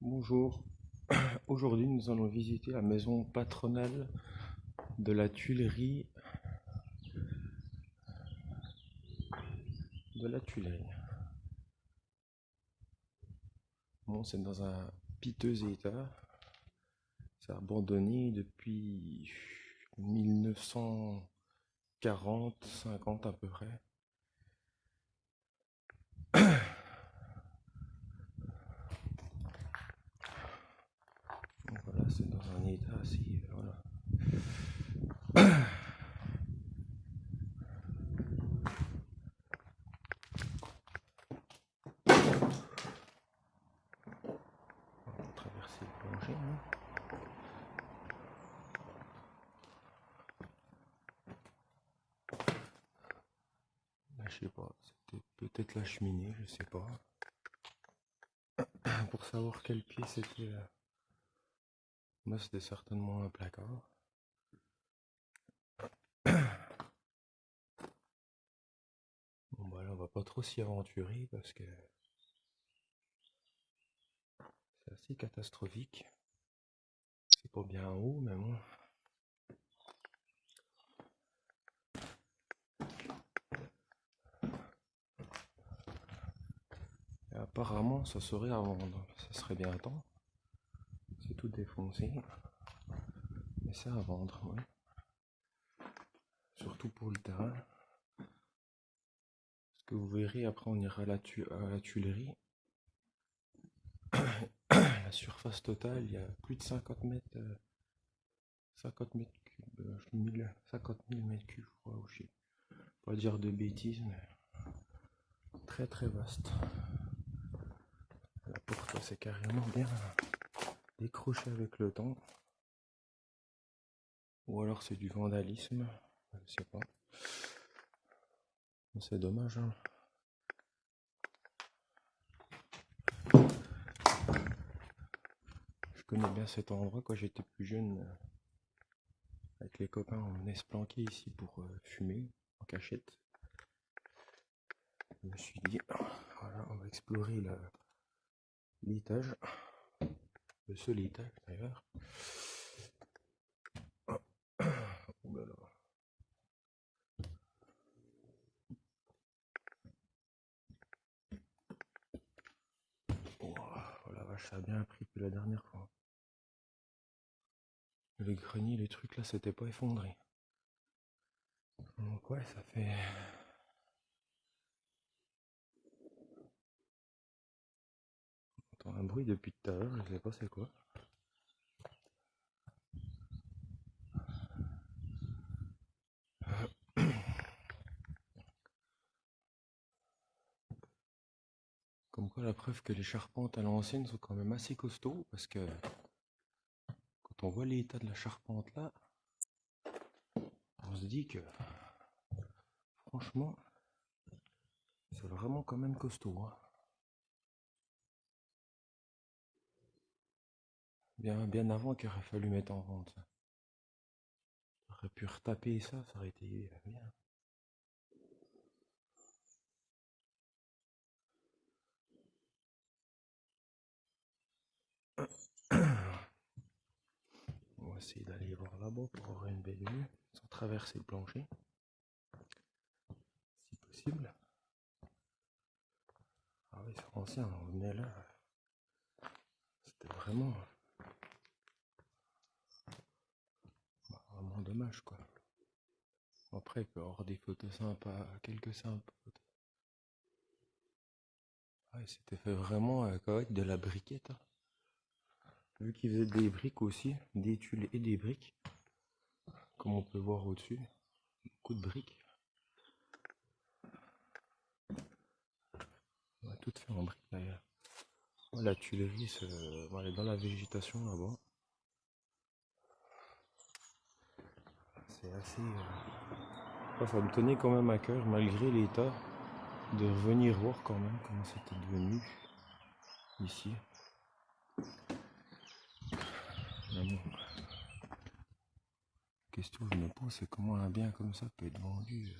Bonjour, aujourd'hui nous allons visiter la maison patronale de la Tuilerie de la Tuilerie. Bon, c'est dans un piteux état, c'est abandonné depuis 1940, 50 à peu près. Donc voilà, c'est dans un état assez, voilà. On va traverser le plancher, hein. Là, je sais pas, c'était peut-être la cheminée, je sais pas. Pour savoir quel pied c'était, moi c'était certainement un placard. Bon bah là on va pas trop s'y aventurer parce que c'est assez catastrophique. C'est pas bien haut mais bon. Et apparemment ça serait à vendre. Ça serait bien temps. C'est tout défoncé. Mais c'est à vendre, ouais. Surtout pour le terrain. Parce que vous verrez après on ira à la Tuilerie. La surface totale, il y a plus de 50 mètres. 50 mètres cubes, 50 000 mètres cubes, je crois, ou je sais pas dire de bêtises, mais très très vaste. La porte, c'est carrément bien décroché avec le temps. Ou alors c'est du vandalisme, je sais pas. C'est dommage, hein. Je connais bien cet endroit quand j'étais plus jeune. Avec les copains, on venait se planquer ici pour fumer en cachette. Je me suis dit, voilà, on va explorer l'étage, le seul étage d'ailleurs. Oh là là. Oh, la vache, ça a bien pris que la dernière fois. Les greniers, les trucs là, c'était pas effondré. Donc ouais, ça fait... On entend un bruit depuis tout à l'heure, je sais pas c'est quoi. Comme quoi la preuve que les charpentes à l'ancienne sont quand même assez costauds, parce que quand on voit l'état de la charpente là, on se dit que franchement, c'est vraiment quand même costaud, hein. Bien avant qu'il aurait fallu mettre en vente ça. J'aurais pu retaper ça, ça aurait été bien. On va essayer d'aller voir là-bas pour avoir une belle vue, sans traverser le plancher, si possible. Ah oui, c'est ancien, on venait là. C'était vraiment dommage quoi. Après, il peut y avoir des photos sympas, quelques sympas. Ouais, c'était fait vraiment avec de la briquette, hein. Vu qu'ils faisaient des briques aussi, des tuiles et des briques, comme on peut voir au-dessus, beaucoup de briques. Ouais, tout fait en briques d'ailleurs. Ouais, la tuilerie, elle est dans la végétation là-bas. C'est assez. Ça me tenait quand même à cœur, malgré l'état, de revenir voir quand même comment c'était devenu ici. Mais bon, la question que je me pose, c'est comment un bien comme ça peut être vendu.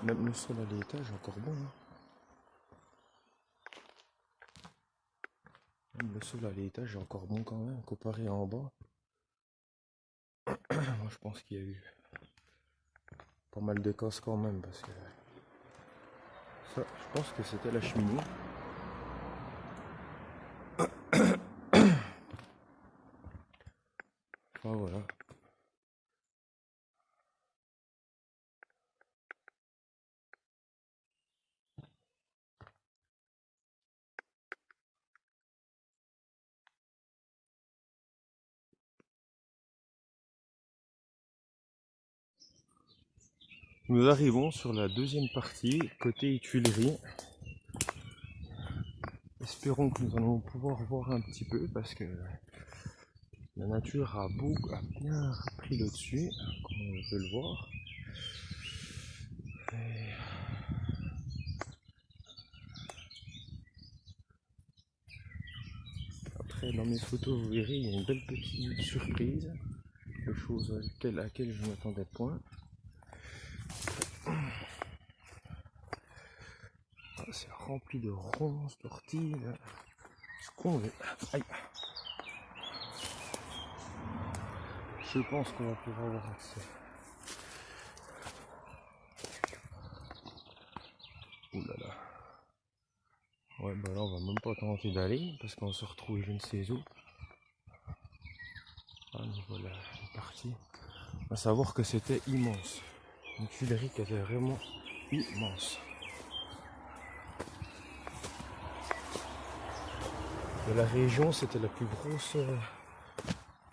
Même le sol à l'étage est encore bon. Hein. Même le sol à l'étage est encore bon quand même, comparé à en bas. Moi je pense qu'il y a eu pas mal de casses quand même, parce que ça, je pense que c'était la cheminée. Enfin voilà. Nous arrivons sur la deuxième partie, côté Tuileries. Espérons que nous allons pouvoir voir un petit peu, parce que la nature a bien pris le dessus, comme on peut le voir. Et après, dans mes photos, vous verrez, il y a une belle petite surprise, de choses à laquelle je ne m'attendais point. Ah, c'est rempli de ronces, d'orties, ce qu'on veut. Aïe. Je pense qu'on va pouvoir avoir accès. Ouh là là. Ouais, bah là on va même pas tenter d'aller parce qu'on se retrouve je ne sais où. Ah, nous voilà parti. À savoir que c'était immense. Une tuilerie qui était vraiment immense. De la région, c'était la plus grosse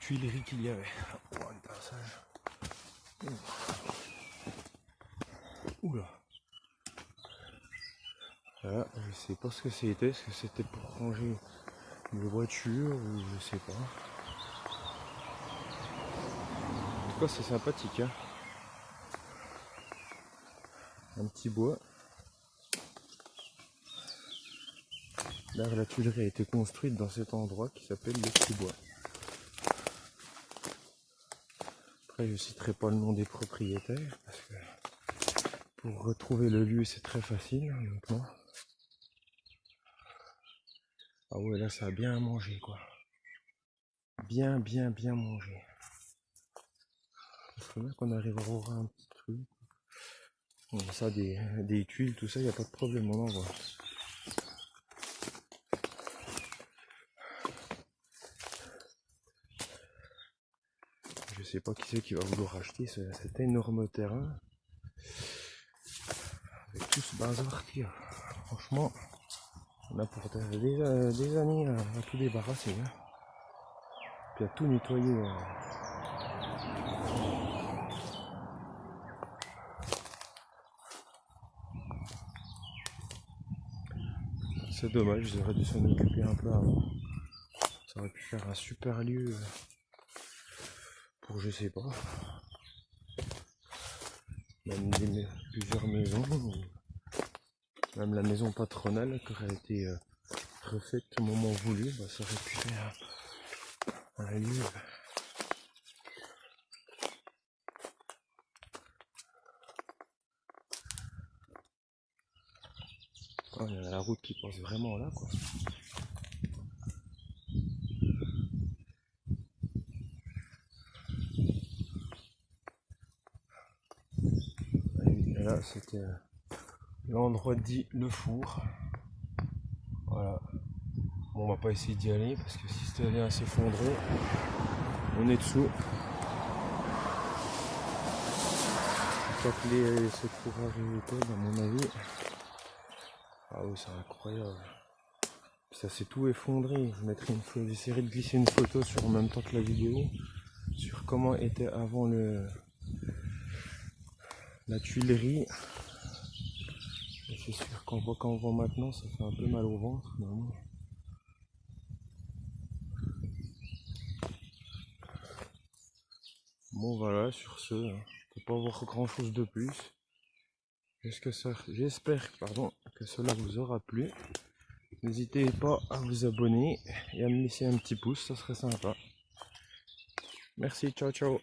tuilerie qu'il y avait. Oh, un passage. Oula. Là, je sais pas ce que c'était. Est-ce que c'était pour ranger des voitures ou je sais pas. En tout cas, c'est sympathique. Hein. Un petit bois. D'ailleurs, la tuilerie a été construite dans cet endroit qui s'appelle le Petit Bois. Après, je citerai pas le nom des propriétaires parce que pour retrouver le lieu, c'est très facile maintenant. Ah ouais, là, ça a bien mangé, quoi. Bien mangé. Il faudrait bien qu'on arrive à avoir un petit truc. Bon, ça, des tuiles, tout ça, il n'y a pas de problème, on en voit. Je sais pas qui c'est qui va vouloir acheter cet énorme terrain. Avec tout ce bazar qu'il y a. Franchement, on a pour des années à tout débarrasser. Hein. Puis à tout nettoyer. C'est dommage, ils auraient dû s'en occuper un peu avant. Ça aurait pu faire un super lieu pour je sais pas. Même plusieurs maisons. Même la maison patronale qui aurait été refaite au moment voulu, bah, ça aurait pu faire un lieu. Oh, il y a la route qui passe vraiment là, quoi. Et là, c'était l'endroit dit le four. Voilà. Bon, on va pas essayer d'y aller parce que si c'était allé à s'effondrer, on est dessous. Je crois que les secours arrivent, à mon avis. Ah oui, c'est incroyable. Ça s'est tout effondré. Je mettrai j'essaierai de glisser une photo sur en même temps que la vidéo sur comment était avant la tuilerie. Et c'est sûr quand on voit maintenant, ça fait un peu mal au ventre. Vraiment. Bon voilà, sur ce, je peux pas voir grand chose de plus. J'espère que cela vous aura plu. N'hésitez pas à vous abonner et à me laisser un petit pouce, ça serait sympa. Merci, ciao ciao.